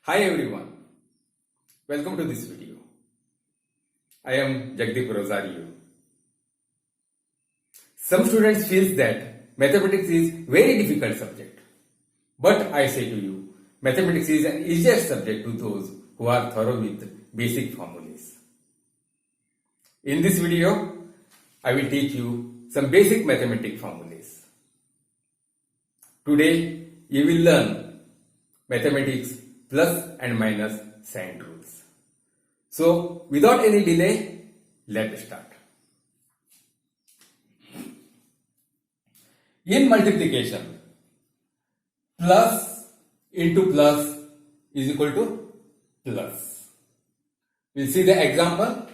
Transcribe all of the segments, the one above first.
Hi everyone, welcome to this video. I am Jagdeep Rosario. Some students feel that mathematics is very difficult subject. But I say to you, mathematics is an easier subject to those who are thorough with basic formulas. In this video, I will teach you some basic mathematical formulas. Today, you will learn mathematics plus and minus sign rules. So, without any delay, let's start. In multiplication, plus into plus is equal to plus. We'll see the example.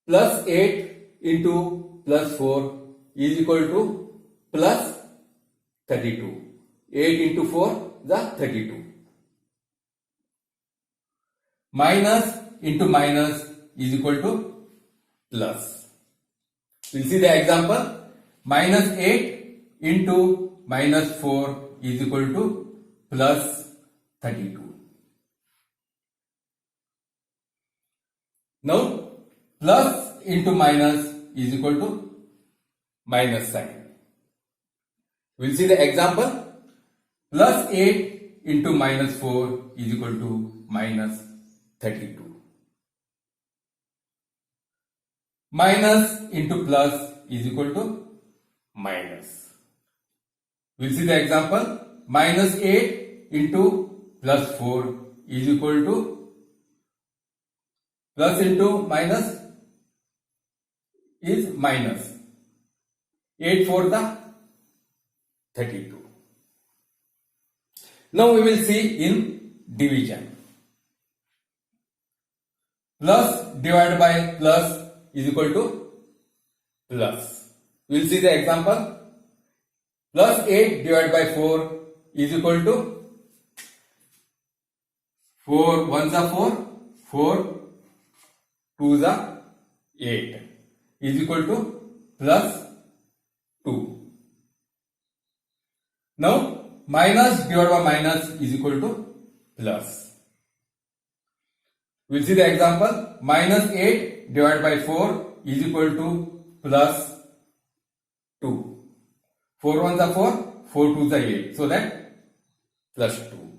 Plus 8 into plus 4 is equal to plus 32. 8 into 4 is 32. Minus into minus is equal to plus. We'll see the example. Minus 8 into minus 4 is equal to plus 32. Now, plus into minus is equal to minus sign. We'll see the example. Plus 8 into minus 4 is equal to minus 32. Minus into plus is equal to minus. We'll see the example. Minus 8 into plus 4 is equal to plus into minus is minus. 8 for the 32. Now we will see in division. Plus divided by plus is equal to plus. We will see the example. Plus 8 divided by 4 is equal to 4 ones are 4, 4 twos are 8 is equal to plus 2. Now minus divided by minus is equal to plus. We will see the example. Minus 8 divided by 4 is equal to plus 2. 4 ones are 4, 4 twos are 8. So that plus 2.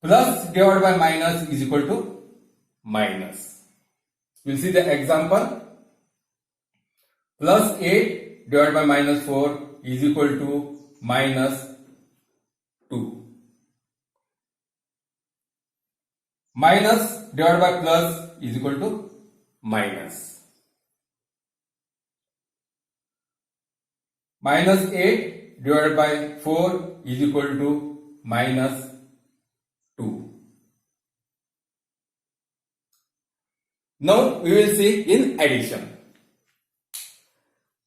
Plus divided by minus is equal to minus. We will see the example. Plus 8 divided by minus 4 is equal to minus 2. Minus divided by plus is equal to minus. Minus 8 divided by 4 is equal to minus 2. Now we will see in addition.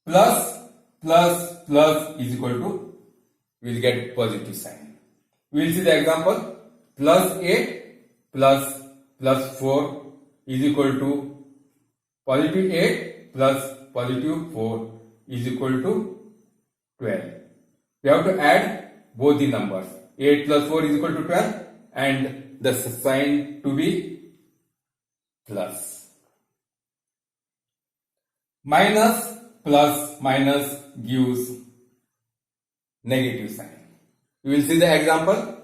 Plus plus plus is equal to, we will get positive sign. We will see the example. Plus 8 plus plus 4 is equal to positive 8 plus positive 4 is equal to 12. We have to add both the numbers. 8 plus 4 is equal to 12 and the sign to be plus. Minus plus minus gives negative sign. We will see the example.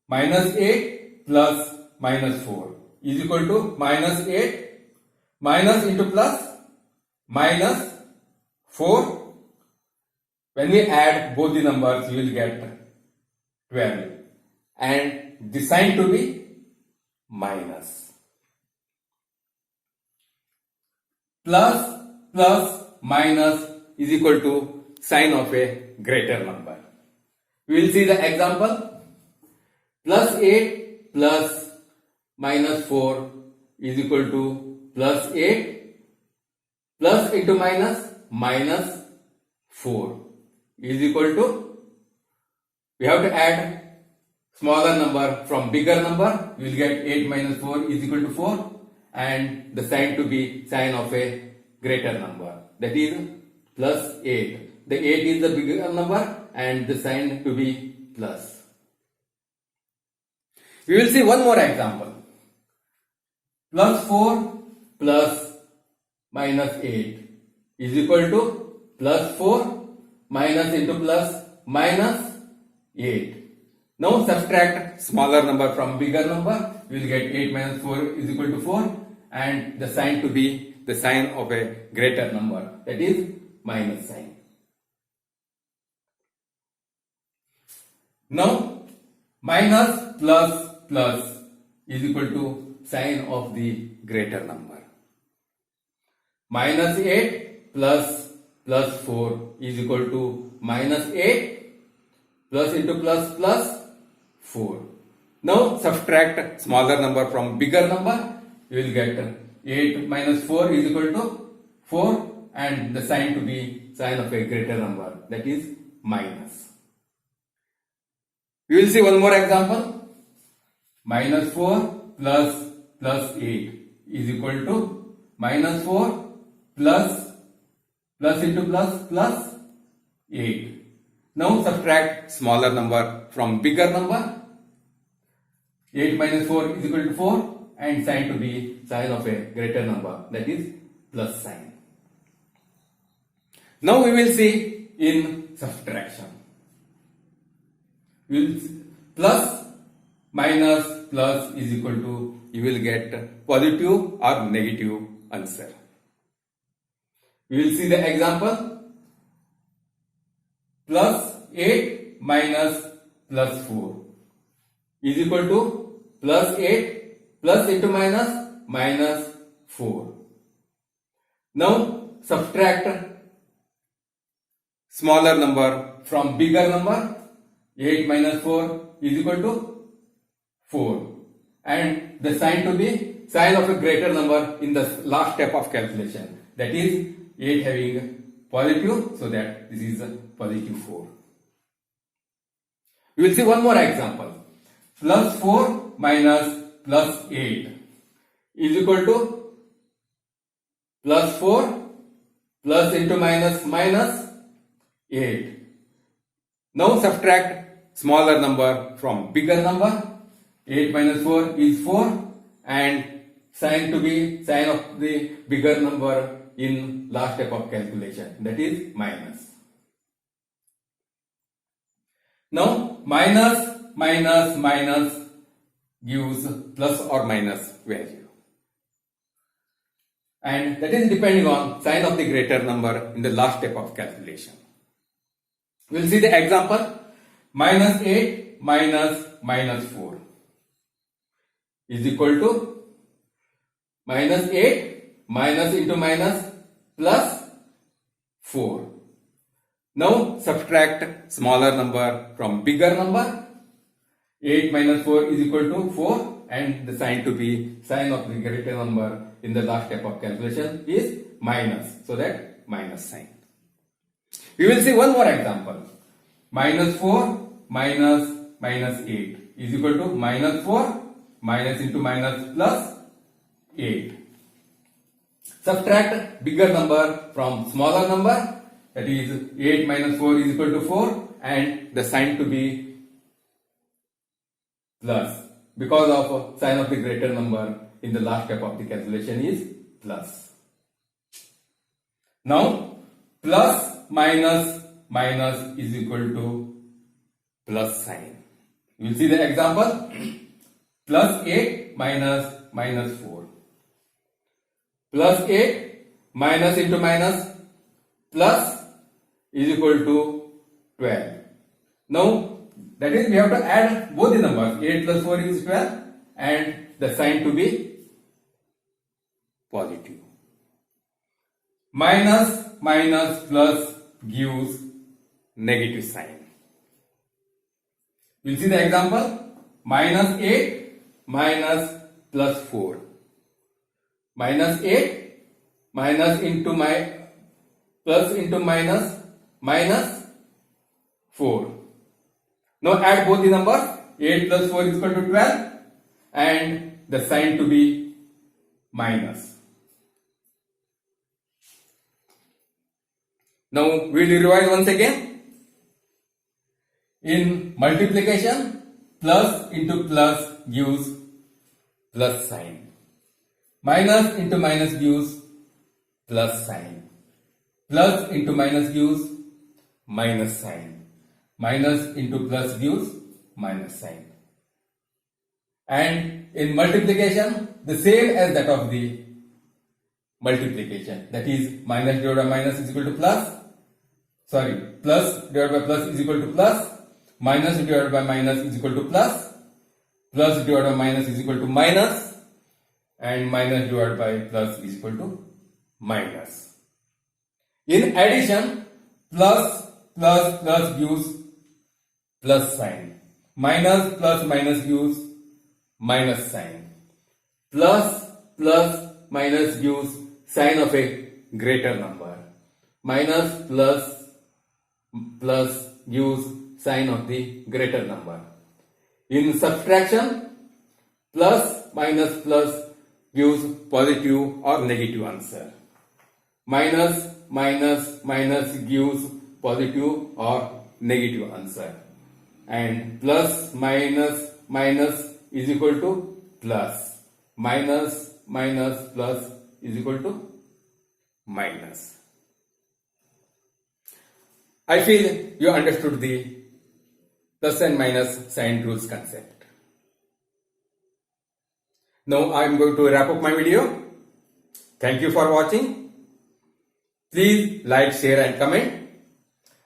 Minus 8 plus minus 4 is equal to minus 8 minus into plus minus 4. When we add both the numbers, you will get 12 and the sign to be minus. Plus plus minus is equal to sign of a greater number. We will see the example. Plus 8 plus minus 4 is equal to plus 8 plus into minus minus 4 is equal to, we have to add smaller number from bigger number. We will get 8 minus 4 is equal to 4 and the sign to be sign of a greater number, that is plus 8. The 8 is the bigger number and the sign to be plus. We will see one more example. Plus 4 plus minus 8 is equal to plus 4 minus into plus minus 8. Now subtract smaller number from bigger number. We will get 8 minus 4 is equal to 4, and the sign to be the sign of a greater number, that is minus sign. Now minus plus is equal to sign of the greater number. Minus 8 plus 4 is equal to minus 8 plus into plus 4. Now subtract smaller number from bigger number. You will get 8 minus 4 is equal to 4, and the sign to be sign of a greater number, that is minus. We will see one more example. Minus 4 plus 8 is equal to minus 4 plus into plus 8. Now subtract smaller number from bigger number. 8 minus 4 is equal to 4, and sign to be sign of a greater number, that is plus sign. Now we will see in subtraction. Plus minus plus is equal to, you will get positive or negative answer. We will see the example. Plus 8 minus plus 4 is equal to plus 8 plus into minus 4. Now subtract smaller number from bigger number. 8 minus 4 is equal to 4, and the sign to be sign of a greater number in the last step of calculation, that is 8 having positive, so that this is a positive 4. We will see one more example. Plus 4 minus plus 8 is equal to plus 4 plus into minus 8. Now subtract smaller number from bigger number. 8 minus 4 is 4, and sign to be sign of the bigger number in last step of calculation, that is minus. Now minus gives plus or minus value, and that is depending on sign of the greater number in the last step of calculation. We will see the example. Minus 8 minus 4 is equal to minus 8 minus into minus plus 4. Now subtract smaller number from bigger number. 8 minus 4 is equal to 4, and the sign to be sign of the greater number in the last step of calculation is minus, so that minus sign. We will see one more example. Minus 4 minus 8 is equal to minus 4 minus into minus plus 8. Subtract bigger number from smaller number, that is 8 minus 4 is equal to 4, and the sign to be plus, because of sign of the greater number in the last step of the calculation is plus. Now plus minus is equal to plus sign. You will see the example. Plus 8 minus 4. Plus 8 minus into minus plus is equal to 12. Now that is, we have to add both the numbers. 8 plus 4 is 12, and the sign to be positive. Minus plus gives negative sign. We will see the example. Minus 8 minus plus 4. Minus 8 minus into plus into minus 4. Now add both the numbers. 8 plus 4 is equal to 12, and the sign to be minus. Now we will revise once again. In multiplication, Plus into plus gives plus sign. Minus into minus gives plus sign. Plus into minus gives minus sign. Minus into plus gives minus sign. And in multiplication, the same as that of the multiplication. That is, minus divided by minus is equal to plus. Sorry, plus divided by plus is equal to plus. Minus divided by minus is equal to plus. Plus divided by minus is equal to minus. And minus divided by plus is equal to minus. In addition, plus gives plus sign. Minus plus minus gives minus sign. Plus minus gives sign of a greater number. Minus plus gives sign of the greater number. In subtraction, plus minus plus gives positive or negative answer. Minus gives positive or negative answer. And plus minus is equal to plus. Minus plus is equal to minus. I feel you understood the plus and minus sign rules concept. Now I am going to wrap up my video. Thank you for watching. Please like, share and comment.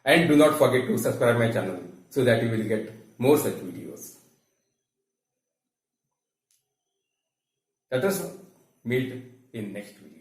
And do not forget to subscribe my channel so that you will get more such videos. Let us meet in next video.